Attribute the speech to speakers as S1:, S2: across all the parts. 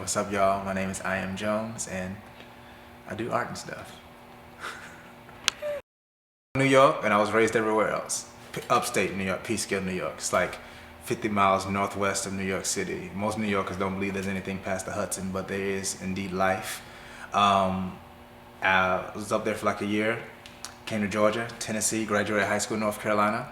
S1: what's up y'all? My name is iAm Jones and I do art and stuff. New York, and I was raised everywhere else. Upstate New York, Peekskill, New York. It's like 50 miles northwest of New York City. Most New Yorkers don't believe there's anything past the Hudson, but there is indeed life. I was up there for like a year. Came to Georgia, Tennessee, graduated high school, North Carolina.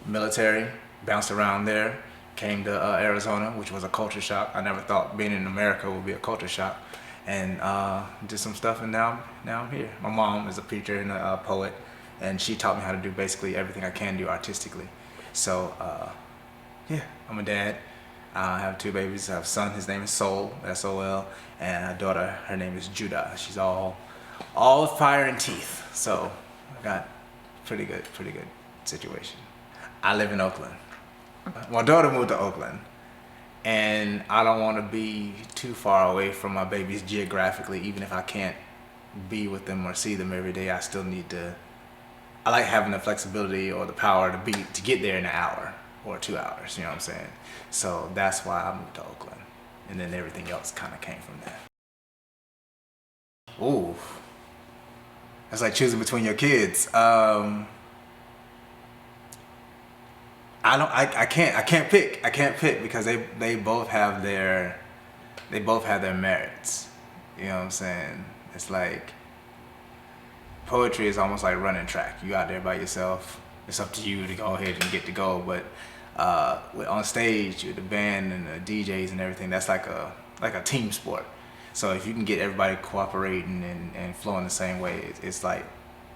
S1: Military, bounced around there. Came to Arizona, which was a culture shock. I never thought being in America would be a culture shock. And did some stuff, and now I'm here. My mom is a preacher and a poet, and she taught me how to do basically everything I can do artistically. So yeah, I'm a dad. I have two babies. I have a son, his name is Sol, S-O-L, and a daughter, her name is Judah. She's all fire and teeth. So I got pretty good situation. I live in Oakland. My daughter moved to Oakland, and I don't want to be too far away from my babies geographically. Even if I can't be with them or see them every day, I still need to. I like having the flexibility or the power to get there in an hour or 2 hours. You know what I'm saying? So that's why I moved to Oakland, and then everything else kind of came from that. Ooh, that's like choosing between your kids. I can't pick because they both have their merits. You know what I'm saying? It's like poetry is almost like running track. You out there by yourself. It's up to you to go ahead and get to go. But on stage with the band and the DJs and everything, that's like a team sport. So if you can get everybody cooperating and flowing the same way, it's like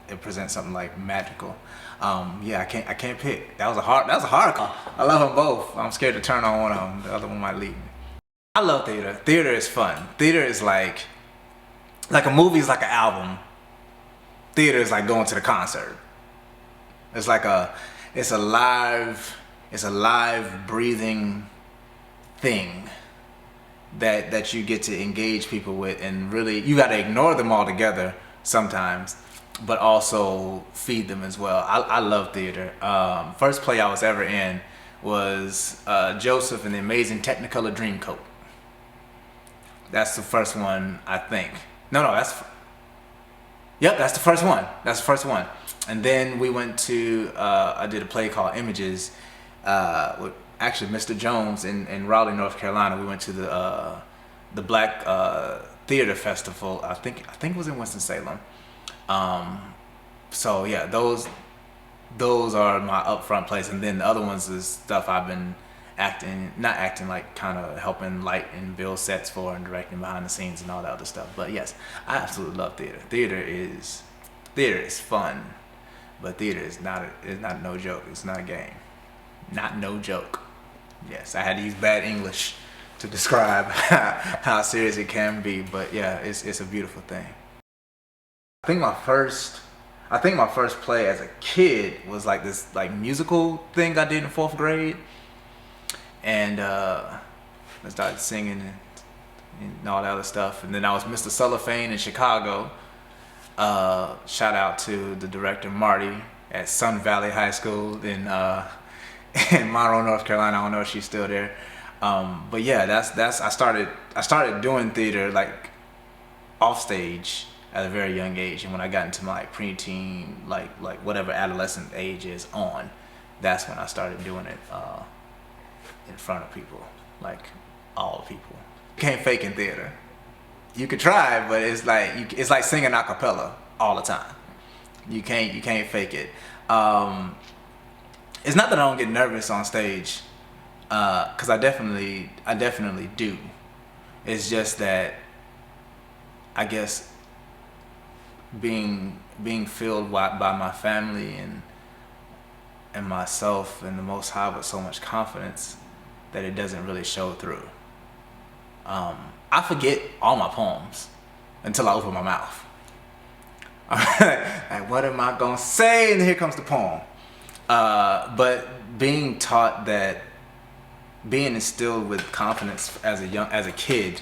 S1: it presents something like magical. Yeah, I can't pick. That was a hard call. I love them both. I'm scared to turn on one of them. The other one might leave me. I love theater. Theater is fun. Theater is like a movie is like an album. Theater is like going to the concert. It's a live breathing thing that you get to engage people with, and really you got to ignore them altogether sometimes, but also feed them as well. I love theater. First play I was ever in was Joseph and the Amazing Technicolor Dreamcoat. That's the first one, I think. No, that's the first one. That's the first one. And then we went to, I did a play called Images with actually Mr. Jones in Raleigh, North Carolina. We went to the Black Theater Festival. I think it was in Winston-Salem. So yeah, those are my upfront plays, and then the other ones is stuff I've been not acting, like kind of helping light and build sets for and directing behind the scenes and all that other stuff. But yes, I absolutely love theater. Theater is fun, but theater is not no joke. It's not a game. Not no joke. Yes, I had to use bad English to describe how serious it can be, but yeah, it's a beautiful thing. I think my first play as a kid was like this musical thing I did in 4th grade, and I started singing and all that other stuff. And then I was Mr. Cellophane in Chicago. Shout out to the director Marty at Sun Valley High School in Monroe, North Carolina. I don't know if she's still there. But yeah, I started doing theater like off stage at a very young age, and when I got into my preteen, like whatever adolescent age is on, that's when I started doing it in front of people, like all people. You can't fake in theater. You could try, but it's like singing a cappella all the time. You can't fake it. It's not that I don't get nervous on stage, because I definitely do. It's just that I guess being filled by my family and myself and the Most High with so much confidence that it doesn't really show through. I forget all my poems until I open my mouth. Like, what am I gonna say? And here comes the poem. But being taught that, being instilled with confidence as a kid,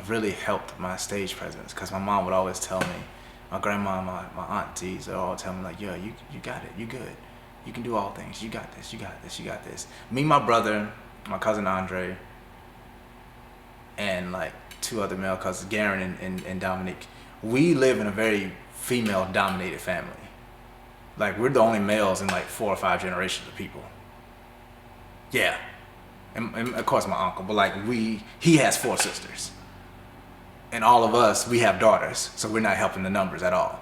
S1: really helped my stage presence, because my mom would always tell me, my grandma, my aunties, they all tell me like, yo, you got it, you good, you can do all things, you got this, you got this, you got this. Me, my brother, my cousin Andre, and like two other male cousins, Garen and Dominic. We live in a very female dominated family. Like we're the only males in like 4 or 5 generations of people. Yeah. And of course my uncle, but like he has 4 sisters. And all of us, we have daughters, so we're not helping the numbers at all.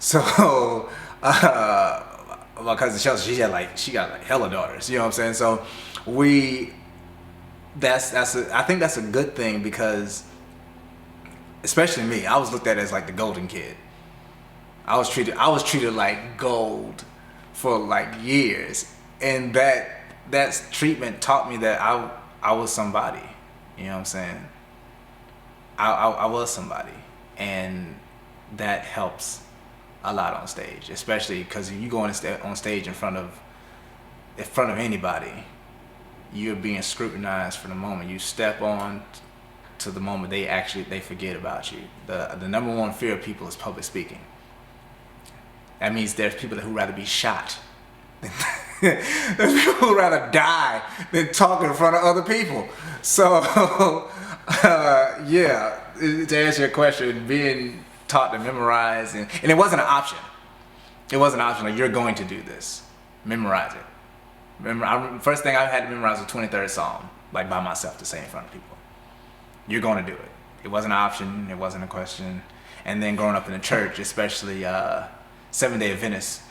S1: So my cousin Chelsea, she got like hella daughters, you know what I'm saying? So I think that's a good thing, because especially me, I was looked at as like the golden kid. I was treated like gold for like years, and that treatment taught me that I was somebody. You know what I'm saying? I was somebody, and that helps a lot on stage, especially because you go on stage in front of anybody, you're being scrutinized from the moment you step on to the moment they forget about you. The number one fear of people is public speaking. That means there's people who rather be shot. There's people who rather die than talk in front of other people. So yeah, to answer your question, being taught to memorize, and it wasn't an option. It wasn't an option. Like, you're going to do this. Memorize it. First thing I had to memorize was 23rd Psalm, like by myself, to say in front of people. You're going to do it. It wasn't an option. It wasn't a question. And then growing up in the church, especially Seventh-day Adventists,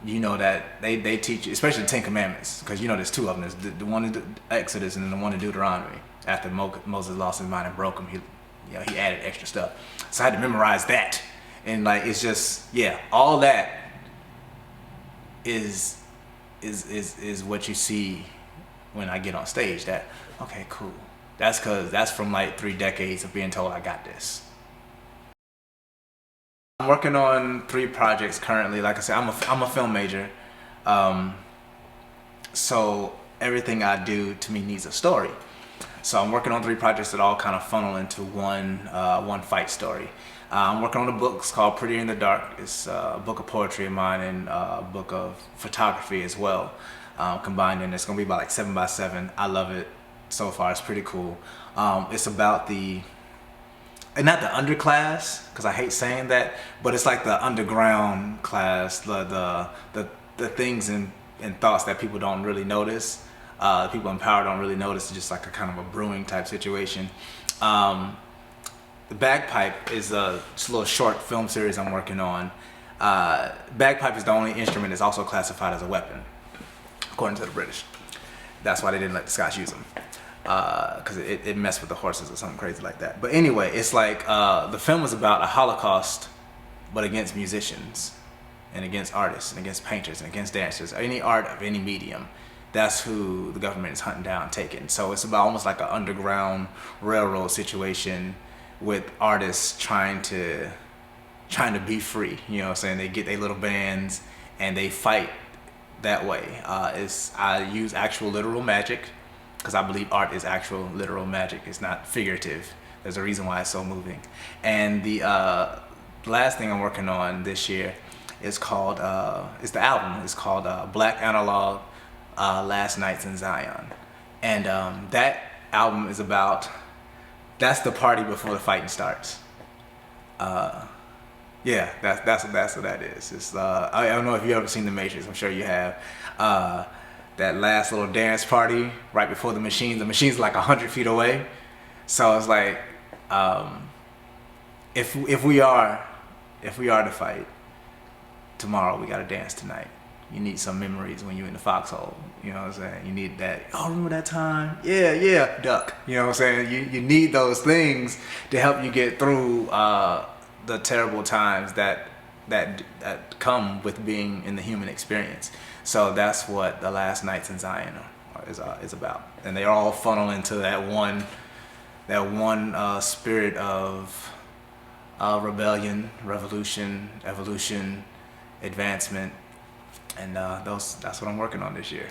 S1: you know that they teach you, especially the 10 Commandments, because you know there's 2 of them. There's the one in Exodus and then the one in Deuteronomy. After Moses lost his mind and broke him, he added extra stuff. So I had to memorize that. And like, it's just, yeah, all that is what you see when I get on stage. That, okay, cool. That's from like 3 decades of being told I got this. I'm working on 3 projects currently. Like I said, I'm a film major. So everything I do, to me, needs a story. So I'm working on 3 projects that all kind of funnel into one fight story. I'm working on a book. It's called Prettier in the Dark. It's a book of poetry of mine and a book of photography as well, combined in. It's gonna be about like 7 by 7. I love it so far. It's pretty cool. It's about not the underclass, because I hate saying that, but it's like the underground class, the things and thoughts that people don't really notice. People in power don't really notice. It's just like a kind of a brewing type situation. The Bagpipe is just a little short film series I'm working on. Bagpipe is the only instrument that's also classified as a weapon, according to the British. That's why they didn't let the Scots use them, because it messed with the horses or something crazy like that. But anyway, it's like the film is about a Holocaust, but against musicians, and against artists, and against painters, and against dancers, any art of any medium. That's who the government is hunting down and taking. So it's about almost like an underground railroad situation with artists trying to be free. You know what I'm saying? They get their little bands and they fight that way. I use actual literal magic, because I believe art is actual literal magic. It's not figurative. There's a reason why it's so moving. And the last thing I'm working on this year is called, it's the album. It's called Black Analog, Last Nights in Zion. And that album is about, that's the party before the fighting starts. Yeah, that's what that is. It's I don't know if you've ever seen The Matrix. I'm sure you have. That last little dance party right before the machines. The machine's like 100 feet away. So it's like, if we are to fight tomorrow, we gotta dance tonight. You need some memories when you're in the foxhole. You know what I'm saying? You need that, oh, remember that time? Yeah, duck. You know what I'm saying? You need those things to help you get through the terrible times that come with being in the human experience. So that's what the Last Nights in Zion is about. And they all funnel into that one spirit of rebellion, revolution, evolution, advancement. And that's what I'm working on this year.